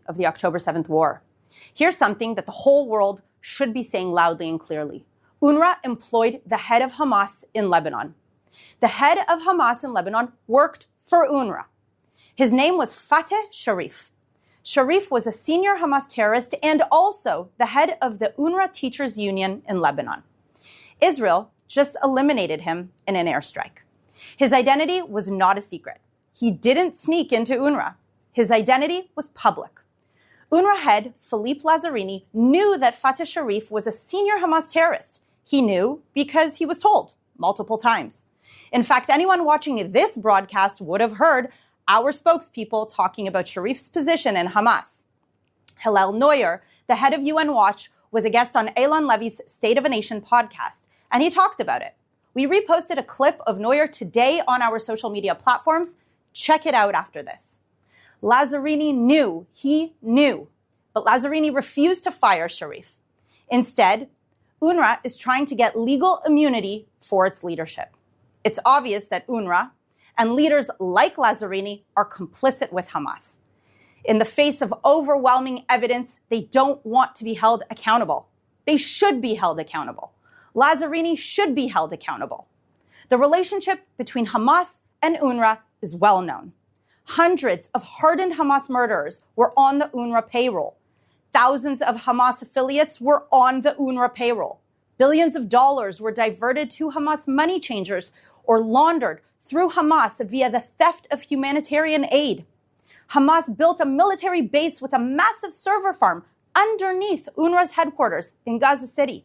of the October 7th war. Here's something that the whole world should be saying loudly and clearly. UNRWA employed the head of Hamas in Lebanon. The head of Hamas in Lebanon worked for UNRWA. His name was Fateh Sharif. Sharif was a senior Hamas terrorist and also the head of the UNRWA Teachers Union in Lebanon. Israel just eliminated him in an airstrike. His identity was not a secret. He didn't sneak into UNRWA. His identity was public. UNRWA head Philippe Lazzarini knew that Fateh Sharif was a senior Hamas terrorist. He knew because he was told multiple times. In fact, anyone watching this broadcast would have heard our spokespeople talking about Sharif's position in Hamas. Hillel Neuer, the head of UN Watch, was a guest on Eilon Levy's State of a Nation podcast, and he talked about it. We reposted a clip of Neuer today on our social media platforms. Check it out after this. Lazzarini knew, but Lazzarini refused to fire Sharif. Instead, UNRWA is trying to get legal immunity for its leadership. It's obvious that UNRWA and leaders like Lazzarini are complicit with Hamas. In the face of overwhelming evidence, they don't want to be held accountable. They should be held accountable. Lazzarini should be held accountable. The relationship between Hamas and UNRWA is well known. Hundreds of hardened Hamas murderers were on the UNRWA payroll. Thousands of Hamas affiliates were on the UNRWA payroll. Billions of dollars were diverted to Hamas money changers or laundered through Hamas via the theft of humanitarian aid. Hamas built a military base with a massive server farm underneath UNRWA's headquarters in Gaza City.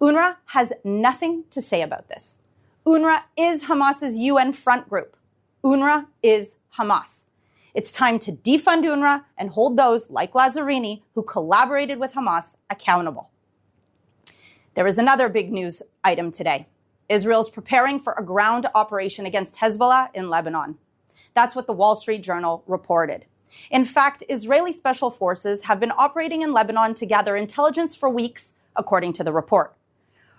UNRWA has nothing to say about this. UNRWA is Hamas's UN front group. UNRWA is Hamas. It's time to defund UNRWA and hold those like Lazzarini who collaborated with Hamas accountable. There is another big news item today. Israel's preparing for a ground operation against Hezbollah in Lebanon. That's what the Wall Street Journal reported. In fact, Israeli special forces have been operating in Lebanon to gather intelligence for weeks, according to the report.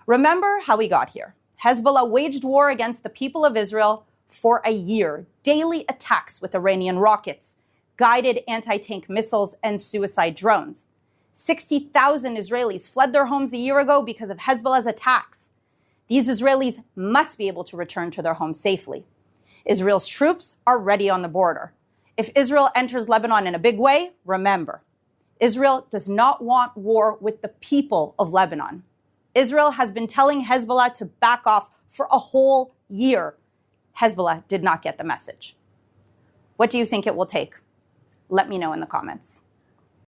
Remember how we got here. Hezbollah waged war against the people of Israel for a year. Daily attacks with Iranian rockets, guided anti-tank missiles, and suicide drones. 60,000 Israelis fled their homes a year ago because of Hezbollah's attacks. These Israelis must be able to return to their homes safely. Israel's troops are ready on the border. If Israel enters Lebanon in a big way, remember, Israel does not want war with the people of Lebanon. Israel has been telling Hezbollah to back off for a whole year. Hezbollah did not get the message. What do you think it will take? Let me know in the comments.